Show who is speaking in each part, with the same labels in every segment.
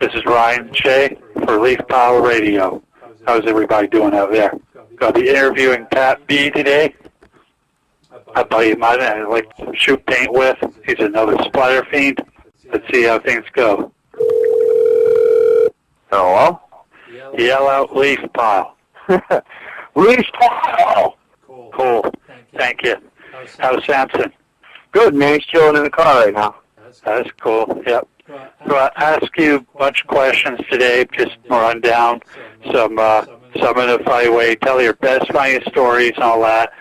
Speaker 1: This is Ryan Shea for Leaf Power Radio. How's everybody doing out there? Got to be interviewing Pat B today. A buddy of mine I like to shoot paint with. He's another splatter fiend. Let's see how things go.
Speaker 2: Hello?
Speaker 1: Yell out leaf pile.
Speaker 2: Leaf pile!
Speaker 1: Cool. Thank you. How's Samson?
Speaker 2: Good, man. He's chilling in the car right now.
Speaker 1: That's cool, yep. So I'll ask you a bunch of questions today, just run down some of the funny way, tell your best funny stories and all that.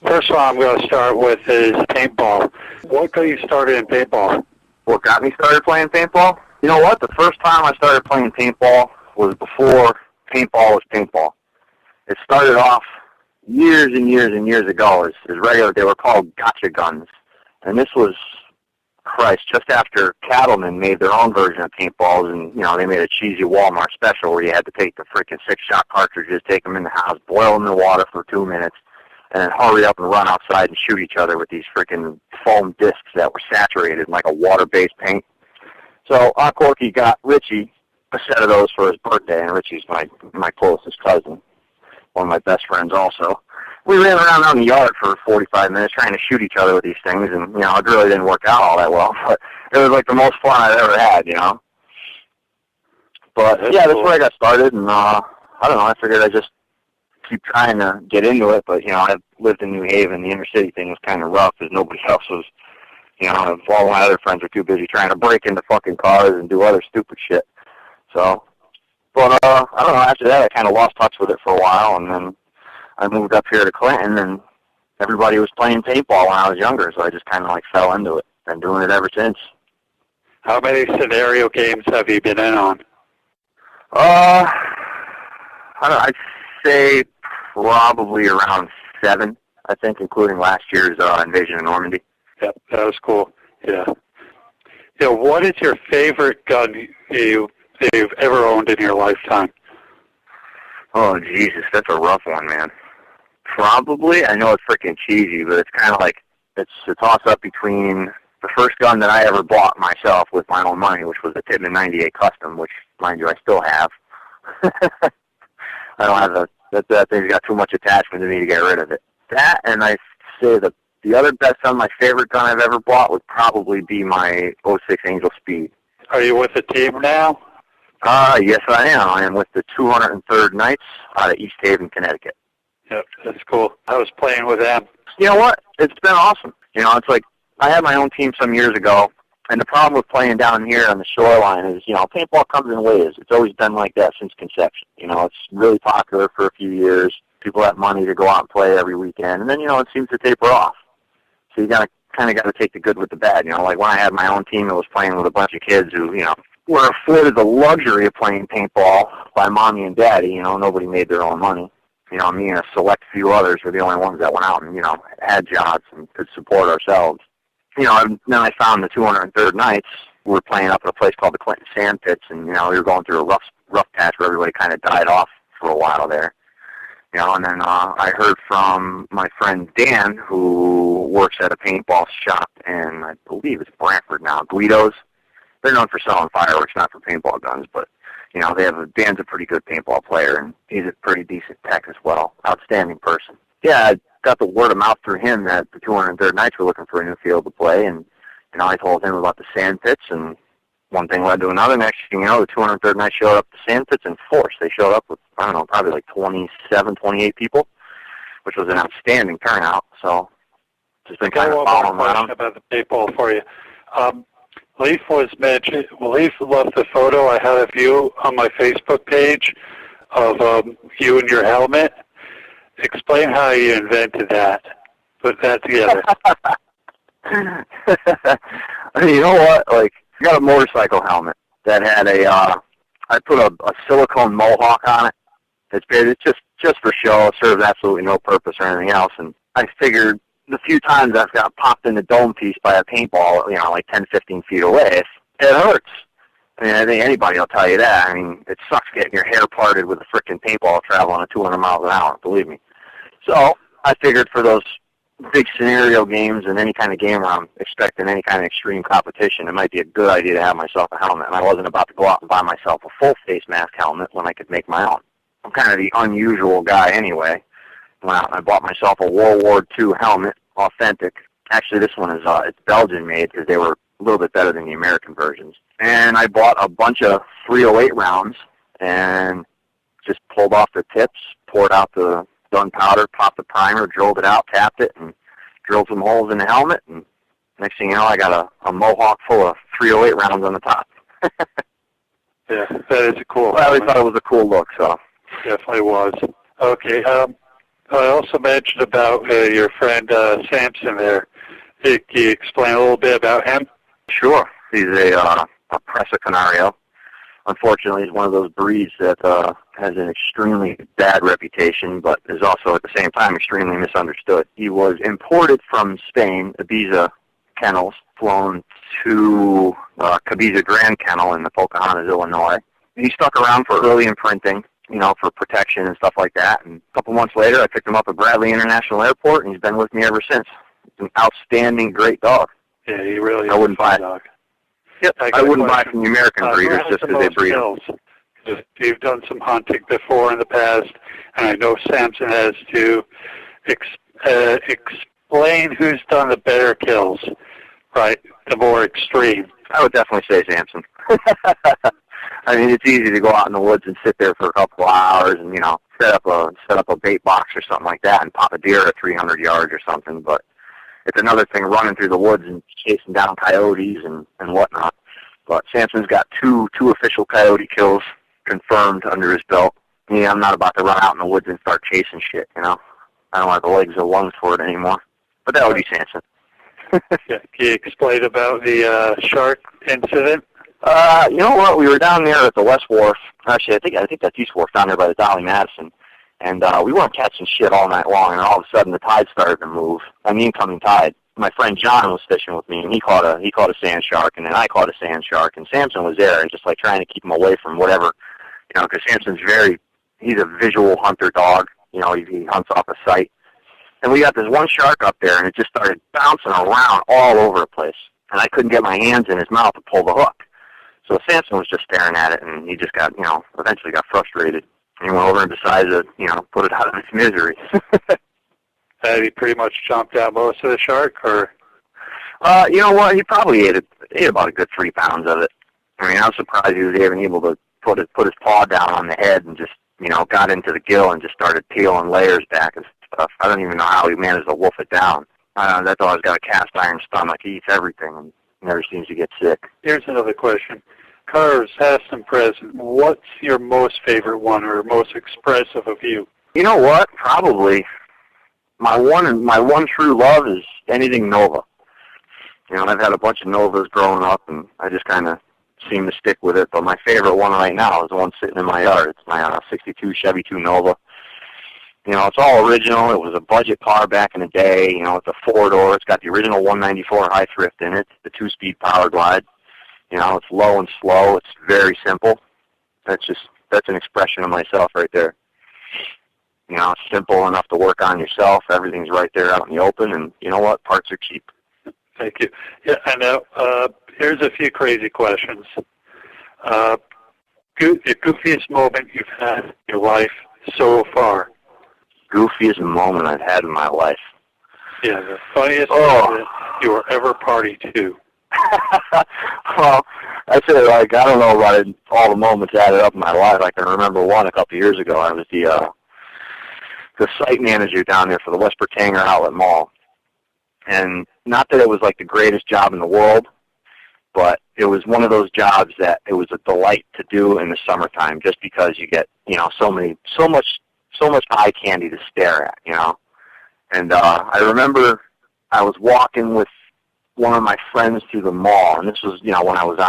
Speaker 1: First one I'm going to start with is paintball. What got you started in paintball?
Speaker 2: What got me started playing paintball? You know what? The first time I started playing paintball was before paintball was paintball. It started off years and years and years ago as regular. They were called gotcha guns. And this was, Christ, just after Cattlemen made their own version of paintballs, and, you know, they made a cheesy Walmart special where you had to take the freaking 6-shot cartridges, take them in the house, boil them in the water for 2 minutes, and then hurry up and run outside and shoot each other with these freaking foam discs that were saturated in like a water-based paint. So our Corky got Richie a set of those for his birthday, and Richie's my closest cousin, one of my best friends also. We ran around out in the yard for 45 minutes trying to shoot each other with these things, and, you know, it really didn't work out all that well, but it was like the most fun I've ever had, you know. But, yeah, that's where I got started, and I don't know, I figured I'd just keep trying to get into it, but, you know, I lived in New Haven. The inner city thing was kind of rough because nobody else was, you know, all my other friends were too busy trying to break into fucking cars and do other stupid shit. So, but, I don't know, after that I kind of lost touch with it for a while, and then I moved up here to Clinton, and everybody was playing paintball when I was younger, so I just kind of like fell into it. Been doing it ever since.
Speaker 1: How many scenario games have you been in on?
Speaker 2: I don't know, I'd say probably around 7, I think, including last year's Invasion of Normandy.
Speaker 1: Yep, that was cool, yeah. Yeah, what is your favorite gun you've ever owned in your lifetime?
Speaker 2: Oh, Jesus, that's a rough one, man. Probably, I know it's freaking cheesy, but it's kind of like, it's a toss-up between the first gun that I ever bought myself with my own money, which was a Tippmann 98 Custom, which, mind you, I still have. I don't have that thing's got too much attachment to me to get rid of it. That, and I say the other best gun, my favorite gun I've ever bought would probably be my '06 Angel Speed.
Speaker 1: Are you with the team now?
Speaker 2: Yes, I am. I am with the 203rd Knights out of East Haven, Connecticut.
Speaker 1: Yep, that's cool. I was playing with them.
Speaker 2: You know what? It's been awesome. You know, it's like, I had my own team some years ago, and the problem with playing down here on the shoreline is, you know, paintball comes in waves. It's always been like that since conception. You know, it's really popular for a few years. People have money to go out and play every weekend, and then, you know, it seems to taper off. So you kind of got to take the good with the bad. You know, like when I had my own team, it was playing with a bunch of kids who, you know, were afforded the luxury of playing paintball by mommy and daddy. You know, nobody made their own money. You know, me and a select few others were the only ones that went out and, you know, had jobs and could support ourselves. You know, and then I found the 203rd Knights. We were playing up at a place called the Clinton Sand Pits, and, you know, we were going through a rough patch where everybody kind of died off for a while there. You know, and then I heard from my friend Dan, who works at a paintball shop in, I believe it's Brantford now, Guido's. They're known for selling fireworks, not for paintball guns, but, you know, Dan's a pretty good paintball player, and he's a pretty decent tech as well. Outstanding person. Yeah, I got the word of mouth through him that the 203rd Knights were looking for a new field to play, and, you know, I told him about the sand pits, and one thing led to another. Next thing you know, the 203rd Knights showed up to sand pits in force. They showed up with, I don't know, probably like 27, 28 people, which was an outstanding turnout, so just been kind of following around.
Speaker 1: About the paintball for you. Leaf was mentioned. Leaf loved the photo I had of you on my Facebook page of you and your helmet. Explain how you invented that. Put that together.
Speaker 2: You know what? Like, I got a motorcycle helmet that had I put a silicone mohawk on it. It's just for show. It serves absolutely no purpose or anything else. And I figured the few times I've got popped in the dome piece by a paintball, you know, like 10, 15 feet away, it hurts. I mean, I think anybody will tell you that. I mean, it sucks getting your hair parted with a frickin' paintball traveling at 200 miles an hour, believe me. So I figured for those big scenario games and any kind of game where I'm expecting any kind of extreme competition, it might be a good idea to have myself a helmet. And I wasn't about to go out and buy myself a full face mask helmet when I could make my own. I'm kind of the unusual guy anyway. I bought myself a World War II helmet, authentic. Actually, this one is it's Belgian made because they were a little bit better than the American versions. And I bought a bunch of 308 rounds and just pulled off the tips, poured out the gunpowder, popped the primer, drilled it out, tapped it, and drilled some holes in the helmet. And next thing you know, I got a mohawk full of 308 rounds on the top.
Speaker 1: Yeah, that is a cool.
Speaker 2: I always thought it was a cool look, so.
Speaker 1: Definitely was. Okay. I also mentioned about your friend Samson there. Can you explain a little bit about him?
Speaker 2: Sure. He's a Presa Canario. Unfortunately, he's one of those breeds that has an extremely bad reputation, but is also at the same time extremely misunderstood. He was imported from Spain, Ibiza kennels, flown to Cabiza Grand Kennel in the Pocahontas, Illinois. He stuck around for early imprinting, for protection and stuff like that. And a couple months later, I picked him up at Bradley International Airport, and he's been with me ever since. It's an outstanding, great dog.
Speaker 1: Yeah, he really is
Speaker 2: I wouldn't
Speaker 1: a fun
Speaker 2: buy
Speaker 1: dog.
Speaker 2: Yep, I wouldn't buy from the American breeders just because they breed them.
Speaker 1: You've done some hunting before in the past, and I know Samson has to explain who's done the better kills, right? The more extreme.
Speaker 2: I would definitely say Samson. I mean, it's easy to go out in the woods and sit there for a couple of hours and, set up a bait box or something like that and pop a deer at 300 yards or something. But it's another thing running through the woods and chasing down coyotes and whatnot. But Samson's got two official coyote kills confirmed under his belt. Yeah, I'm not about to run out in the woods and start chasing shit, I don't have the legs or lungs for it anymore. But that would be Samson.
Speaker 1: Yeah. Can you explain about the shark incident?
Speaker 2: You know what? We were down there at the West Wharf. Actually, I think that's East Wharf down there by the Dolly Madison. And we weren't catching shit all night long, and all of a sudden the tide started to move. The incoming tide. My friend John was fishing with me, and he caught a sand shark, and then I caught a sand shark, and Samson was there, and just like trying to keep him away from whatever, because Samson's he's a visual hunter dog. He hunts off a sight. And we got this one shark up there, and it just started bouncing around all over the place, and I couldn't get my hands in his mouth to pull the hook. So Samson was just staring at it, and he just got, eventually got frustrated. And he went over and decided to, put it out of its misery.
Speaker 1: Had he pretty much chomped out most of the shark, or?
Speaker 2: You know what? He probably ate about a good 3 pounds of it. I mean, I was surprised he was even able to put his paw down on the head and just, got into the gill and just started peeling layers back and stuff. I don't even know how he managed to wolf it down. That dog's got a cast iron stomach. He eats everything and never seems to get sick.
Speaker 1: Here's another question. Cars, past and present, what's your most favorite one or most expressive of you?
Speaker 2: You know what? Probably my one true love is anything Nova. I've had a bunch of Novas growing up, and I just kind of seem to stick with it. But my favorite one right now is the one sitting in my yard. It's my 62 Chevy 2 Nova. It's all original. It was a budget car back in the day. It's a 4-door. It's got the original 194 high thrift in it, the 2-speed power glide. It's low and slow. It's very simple. That's an expression of myself right there. It's simple enough to work on yourself. Everything's right there out in the open, and you know what? Parts are cheap.
Speaker 1: Thank you. Yeah, I know. Here's a few crazy questions. The goofiest moment you've had in your life so far?
Speaker 2: Goofiest moment I've had in my life?
Speaker 1: Yeah, the funniest moment you were ever party to.
Speaker 2: Well, I say, I don't know about it, all the moments added up in my life. I can remember one a couple of years ago. I was the site manager down there for the West Tanger Outlet Mall. And not that it was like the greatest job in the world, but it was one of those jobs that it was a delight to do in the summertime, just because you get, so much eye candy to stare at, And I remember I was walking with one of my friends through the mall, and this was, when I was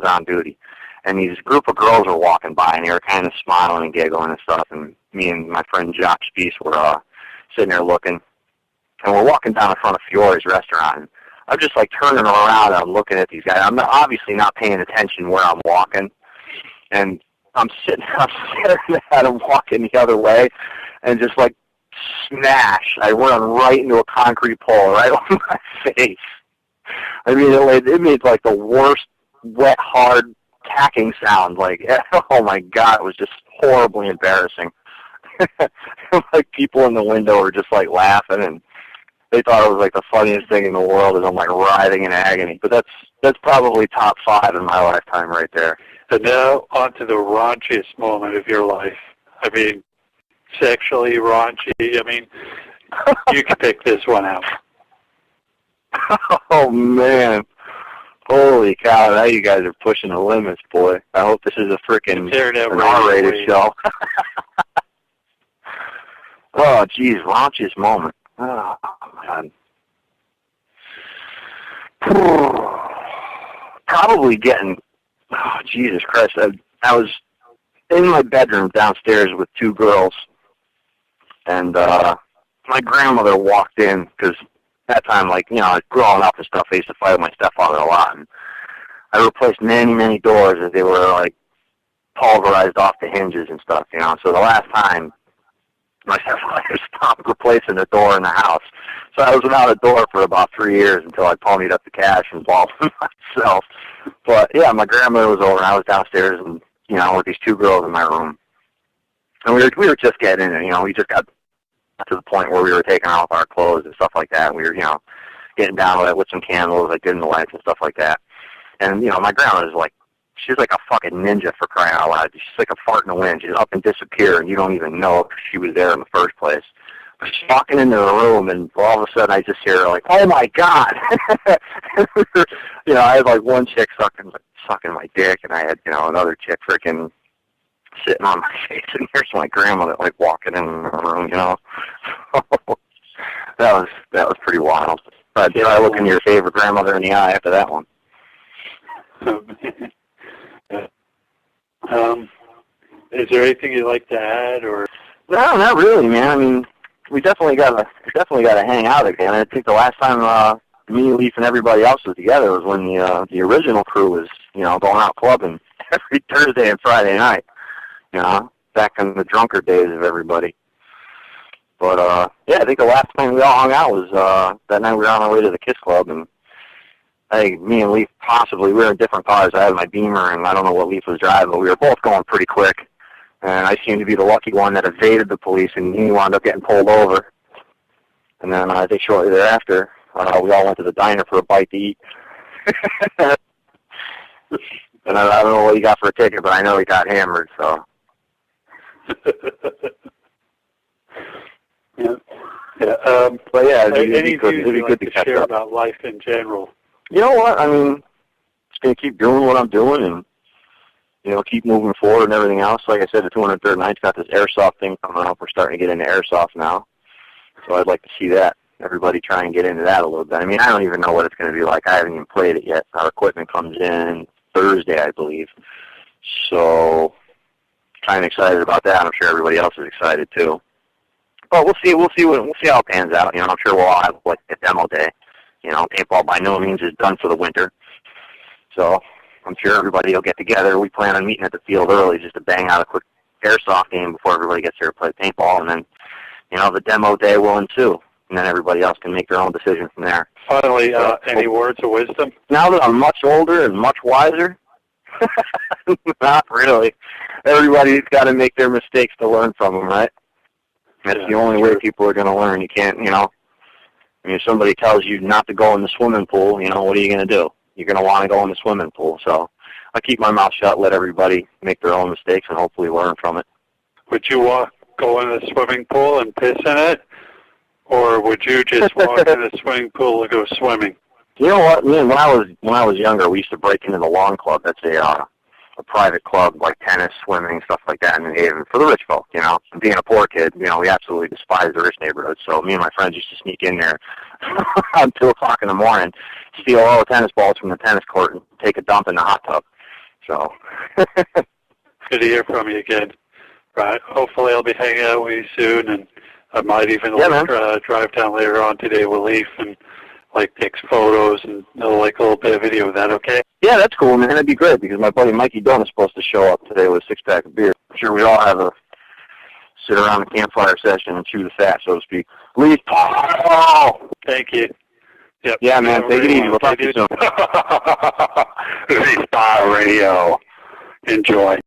Speaker 2: on duty. And these group of girls were walking by, and they were kind of smiling and giggling and stuff. And me and my friend Jock Spies were sitting there looking, and we're walking down in front of Fiore's restaurant. And I'm just like turning around, and I'm looking at these guys. I'm obviously not paying attention where I'm walking, and I'm staring at them walking the other way, and just like smash. I went right into a concrete pole right on my face. I mean, it made like the worst wet, hard tacking sound. Like, oh my God, it was just horribly embarrassing. Like people in the window were just like laughing, and they thought it was like the funniest thing in the world, and I'm like writhing in agony. But that's probably top 5 in my lifetime right there.
Speaker 1: So now on to the raunchiest moment of your life. I mean, sexually raunchy. I mean, you can pick this one out.
Speaker 2: Oh, man. Holy cow, now you guys are pushing the limits, boy. I hope this is a freaking an R-rated show. Oh, geez, raunchiest moment. Oh, man. Probably getting, oh, Jesus Christ. I was in my bedroom downstairs with 2 girls, and my grandmother walked in, because that time, like, you know, growing up and stuff, I used to fight with my stepfather a lot, and I replaced many, many doors as they were, like, pulverized off the hinges and stuff, you know. So the last time, my stepfather stopped replacing the door in the house. So I was without a door for about 3 years until I ponied up the cash and bought it myself. But, yeah, my grandmother was over, and I was downstairs, and, you know, with these 2 girls in my room. And we were just getting in, you know, we just got to the point where we were taking off our clothes and stuff like that. We were, you know, getting down with it with some candles, like dimming the lights and stuff like that. And, you know, my grandmother's like, she's like a fucking ninja, for crying out loud. She's like a fart in the wind. She's up and disappear, and you don't even know if she was there in the first place. But she's walking into the room, and all of a sudden I just hear her like, oh my God. You know, I had like one chick sucking my dick, and I had, you know, another chick freaking sitting on my face, and here's my grandmother like walking in the room, you know. that was pretty wild. But did I look into your favorite grandmother in the eye after that one?
Speaker 1: Is there anything you'd like to add, or?
Speaker 2: No, not really, man. I mean, we definitely gotta hang out again. I think the last time me, Leaf, and everybody else was together was when the original crew was, you know, going out clubbing every Thursday and Friday night. You know, back in the drunkard days of everybody. But yeah, I think the last time we all hung out was that night we were on our way to the Kiss Club, and I think me and Leaf we were in different cars. I had my Beamer, and I don't know what Leaf was driving, but we were both going pretty quick. And I seemed to be the lucky one that evaded the police, and he wound up getting pulled over. And then I think shortly thereafter, we all went to the diner for a bite to eat. And I don't know what he got for a ticket, but I know he got hammered, so.
Speaker 1: Yeah.
Speaker 2: But yeah,
Speaker 1: it'd be good to share about life in general.
Speaker 2: You know what? I mean, just going to keep doing what I'm doing and, you know, keep moving forward and everything else. Like I said, the 203rd Night's got this airsoft thing coming up. We're starting to get into airsoft now. So I'd like to see that. Everybody try and get into that a little bit. I mean, I don't even know what it's going to be like. I haven't even played it yet. Our equipment comes in Thursday, I believe. So kind of excited about that. I'm sure everybody else is excited too. But we'll see how it pans out. You know, I'm sure we'll all have like a demo day. You know, paintball by no means is done for the winter. So I'm sure everybody will get together. We plan on meeting at the field early just to bang out a quick airsoft game before everybody gets here to play paintball. And then, you know, the demo day will ensue. And then everybody else can make their own decision from there.
Speaker 1: Finally, any words of wisdom?
Speaker 2: Now that I'm much older and much wiser, not really. Everybody's got to make their mistakes to learn from them, right? That's the only way people are going to learn. You can't, you know, I mean, if somebody tells you not to go in the swimming pool, you know, what are you going to do? You're going to want to go in the swimming pool. So I keep my mouth shut, let everybody make their own mistakes, and hopefully learn from it.
Speaker 1: Would you go in the swimming pool and piss in it? Or would you just walk in the swimming pool and go swimming?
Speaker 2: You know what? Man, when I was younger, we used to break into the lawn club. That's a private club, like tennis, swimming, stuff like that in New Haven for the rich folk, you know. And being a poor kid, you know, we absolutely despise the rich neighborhoods. So me and my friends used to sneak in there around 2 o'clock in the morning, steal all the tennis balls from the tennis court, and take a dump in the hot tub. So.
Speaker 1: Good to hear from you again. Right. Hopefully I'll be hanging out with you soon, and I might even drive down later on today with Leaf and take photos and a little bit of video. Is that okay?
Speaker 2: Yeah, that's cool, man. That'd be great because my buddy Mikey Dunn is supposed to show up today with a 6-pack of beer. I'm sure we all have a sit around the campfire session and chew the fat, so to speak. Leave Paul!
Speaker 1: Thank you. Yep.
Speaker 2: Yeah, man, take it easy. We'll talk to you soon.
Speaker 1: Leaf Radio. Enjoy.